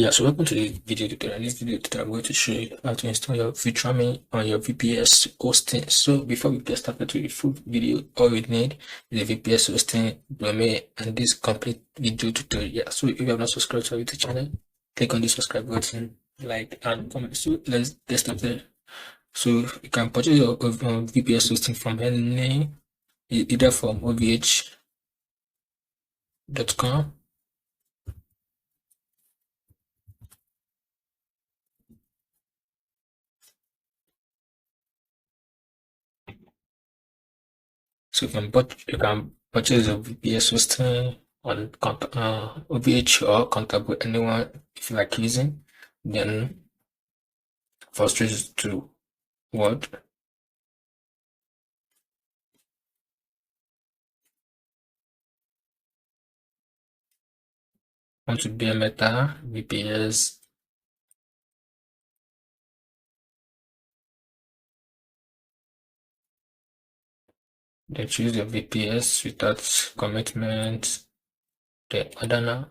Yeah, so welcome to the video tutorial. In this video tutorial, I'm going to show you how to install your Virtualmin on your VPS hosting. So before we get started with the full video, all we need is a VPS hosting domain and this complete video tutorial. Yeah, so if you have not subscribed to our YouTube channel, click on the subscribe button, like and comment. So let's get started. So you can purchase your VPS hosting from any, either from ovh.com. So you can purchase a VPS hosting on OVH or contact with anyone if you like using. Then first switch to Word. Want to be a meta VPS. Then choose your VPS without commitment. Then order now.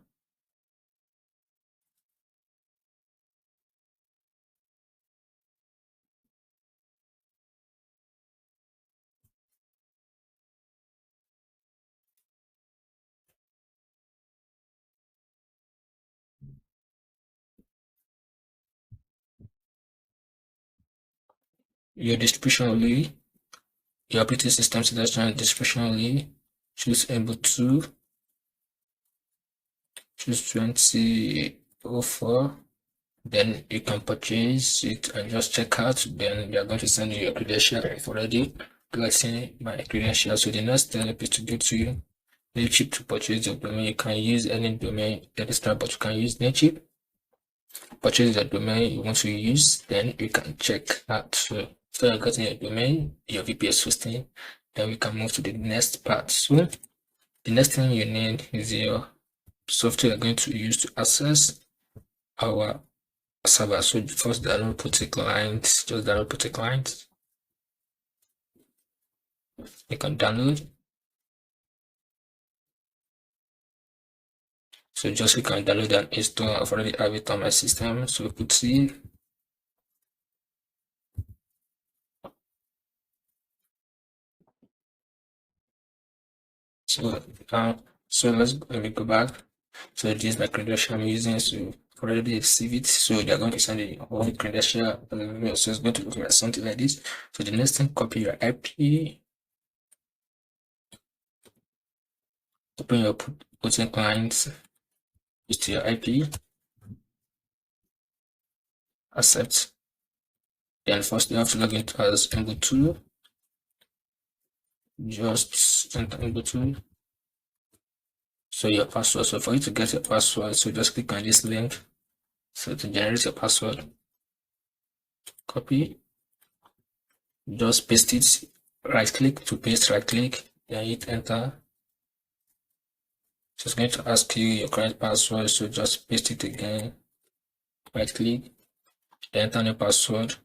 Your distribution only, your operating system selection distribution only. Choose Ubuntu. Choose 2004. Then you can purchase it and just check out. Then they are going to send you your credential. If already collecting my credential, so the next step is to go to Native to purchase your domain. You can use any domain extra, but you can use Native. Purchase the domain you want to use, then you can check out. So you're getting your domain, your VPS hosting, then we can move to the next part. So the next thing you need is your software you're going to use to access our server. So first download Putty client, just download Putty client. You can download. So just click on download and install. I've already have it on my system. So Putty. So let me go back. So this is my credential I'm using. So already receive it. So they're going to send you all credential. So it's going to look like something like this. So the next thing, copy your IP. Open your Putty client. Use your IP. Accept. Then first you have to log into as Ubuntu. Just enter Ubuntu. So your password. So for you to get your password, so just click on this link. So to generate your password, copy. Just paste it. Right click to paste. Right click. Then hit enter. So it's going to ask you your current password. So just paste it again. Right click. Then enter new password.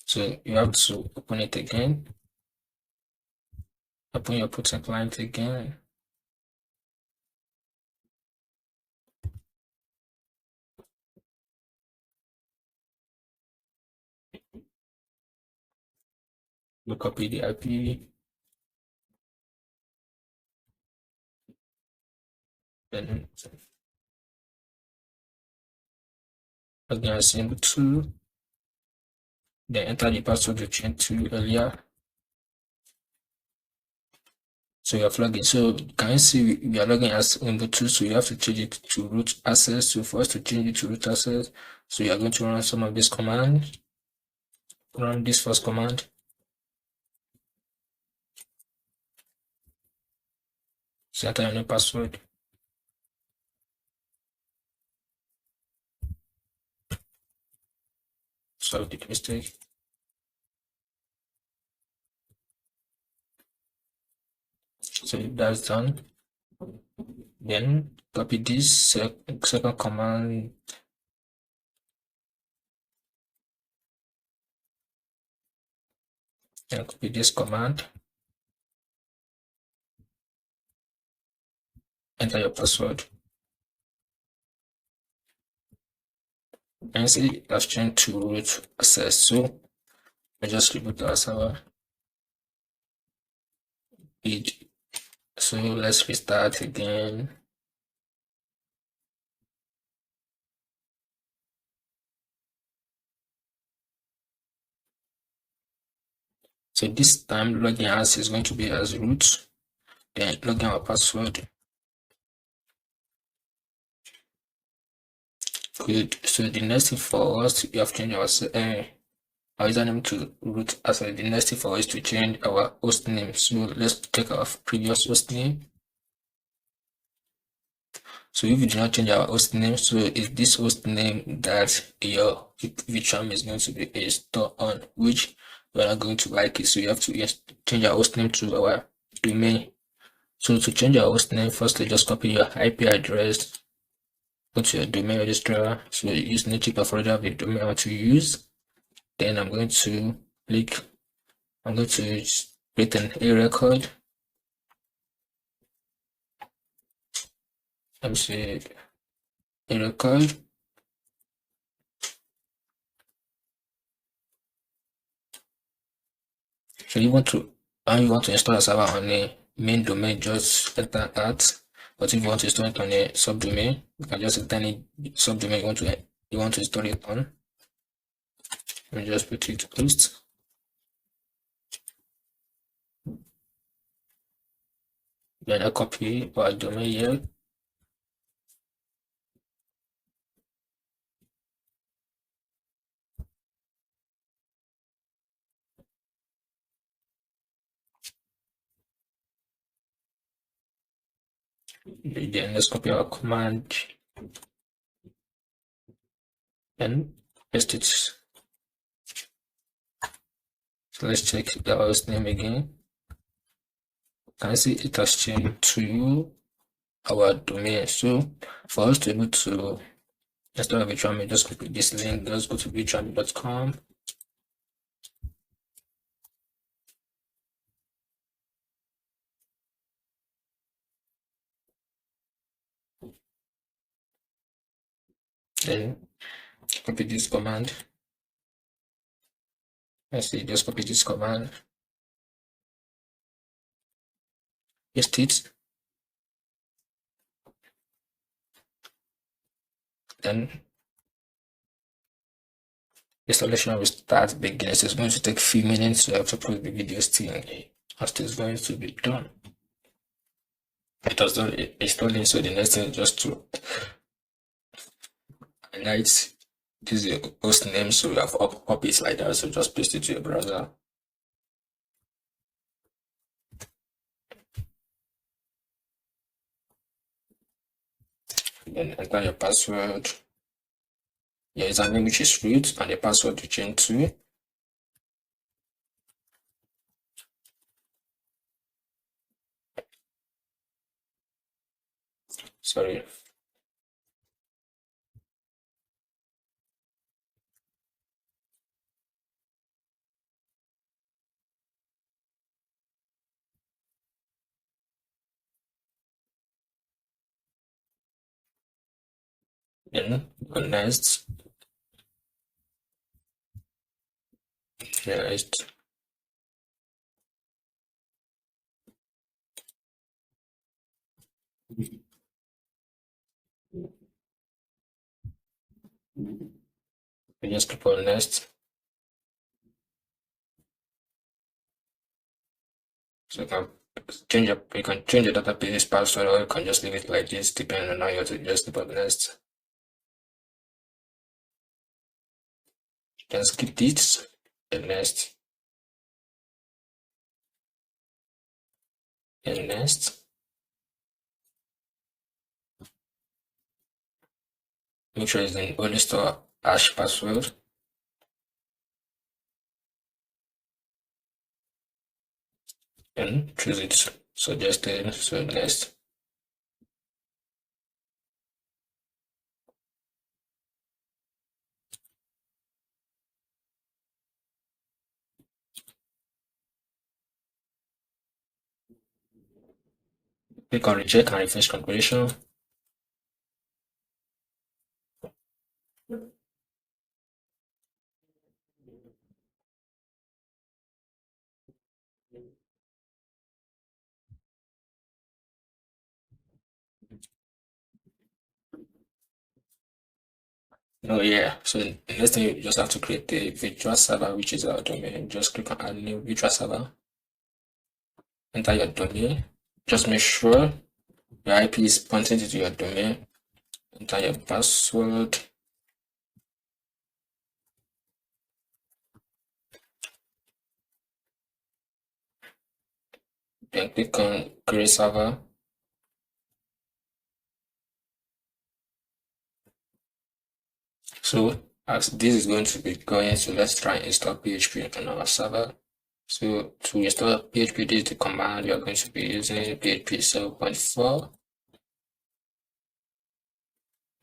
So you have to open it again. Open your Putty client again. You copy the IP. Then again, symbol 2. Then enter the password you changed to earlier. So you have logged in. So can you see we are logging as Ubuntu? So you have to change it to root access. So for us to change it to root access, so you are going to run some of this command. Run this first command. So enter your new password. Sorry, the mistake. So that's done. Then copy this second command. And copy this command. enter your password. And see it has changed to root access. So I just reboot our server. So let's restart again. So this time login as is going to be as root, then login our password. Good. So the next thing for us, we have changed our username to root. As the next thing for us to change our host name. So let's check our previous host name. So if you do not change our host name, so it's this host name that your Virtualmin is going to be installed on, which we are not going to like it. So you have to change our host name to our domain. So to change our host name, first just copy your IP address, go to your domain registrar. So you use native folder of the domain I want to use. Then I'm going to create an A record. Let me say A record. So you want to install a server on a main domain, just enter at. But if you want to install it on a subdomain, you can just enter any subdomain you want to install it on. Let me just put it host. Then I copy our domain here. Then let's copy our command and paste it. So let's check the host name again. Can you see it has changed to our domain? So for us to be able to install Virtualmin, just click this link. Let's go to virtualmin.com. Then copy this command. Let's see, just copy this command, paste it, then installation will start beginning. So it's going to take a few minutes, so I have to upload the video still, as it's going to be done. It was done installing, so the next thing is just to highlight this is your host name, so you have copy it like that, so just paste it to your browser. Then enter your password, your username which is root, and the password to change to. Sorry. Then go next. Next. We just click on next. So you can change the database password, or you can just leave it like this, depending on how you want to just click on next. Then skip this, and next, and next. Make sure it's in only store hash password. And choose it suggested, so next. Click on reject and refresh configuration. Oh yeah, so the next thing you just have to create a virtual server, which is our domain. Just click on add new virtual server, enter your domain. Just make sure your IP is pointing to your domain. Enter your password. Then click on create server. So as this is going to be going, so let's try and install PHP on our server. So to install PHP, this is the command you are going to be using, PHP 7.4.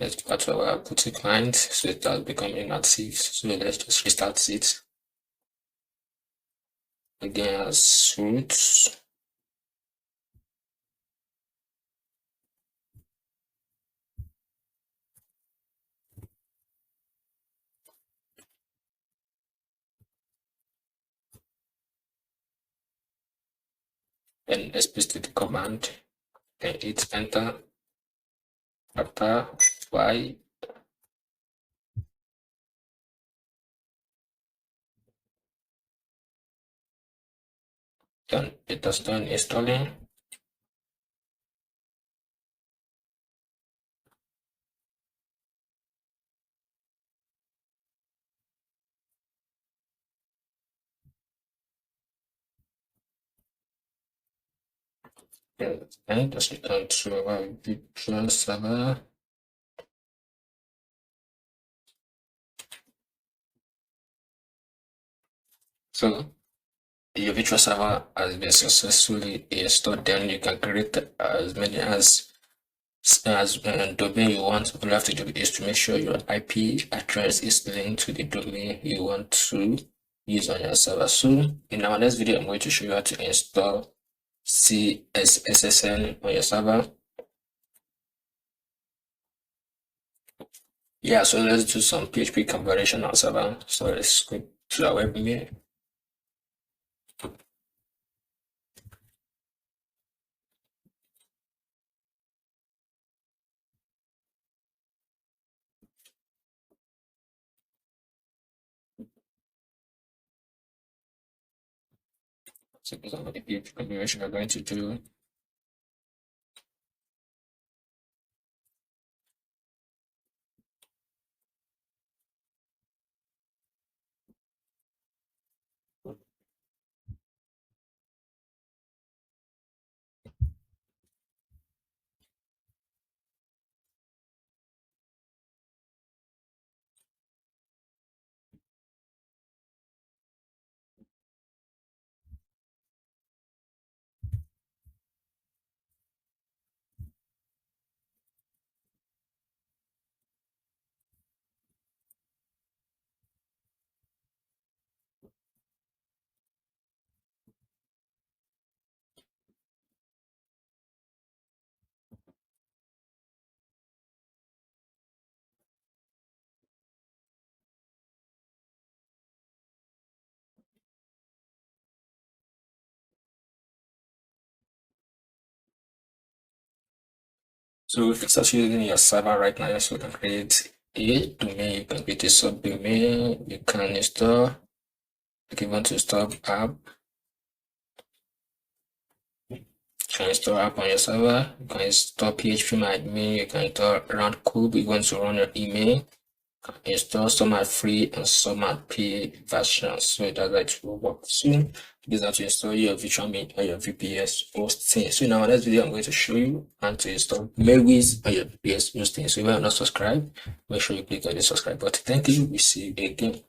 Let's go to our Ubuntu client, so it has become inactive. So let's just restart it. Again as root. Then let's paste the command. Then hit enter. After Y. Then it has done installing. And just return to our virtual server. So your virtual server has been successfully installed. Then you can create as many as domain you want. All you have to do is to make sure your IP address is linked to the domain you want to use on your server. So in our next video, I'm going to show you how to install CSSN on your server. Yeah, so let's do some PHP configuration on server. So let's go to our webmail. So these are the PHP configuration we're going to do. So if it's actually using your server right now, so you can create a domain, you can create a subdomain, you can install, if you want to install app, you can install app on your server, you can install PHP admin, you can install round code, you want to run your email, install some are free and some are paid versions. So that's how it will work. Soon, this is how to install your Virtualmin on your VPS hosting. So in our next video, I'm going to show you how to install Mavis on your VPS hosting. So if you are not subscribed, make sure you click on the subscribe button. Thank you. We see you again.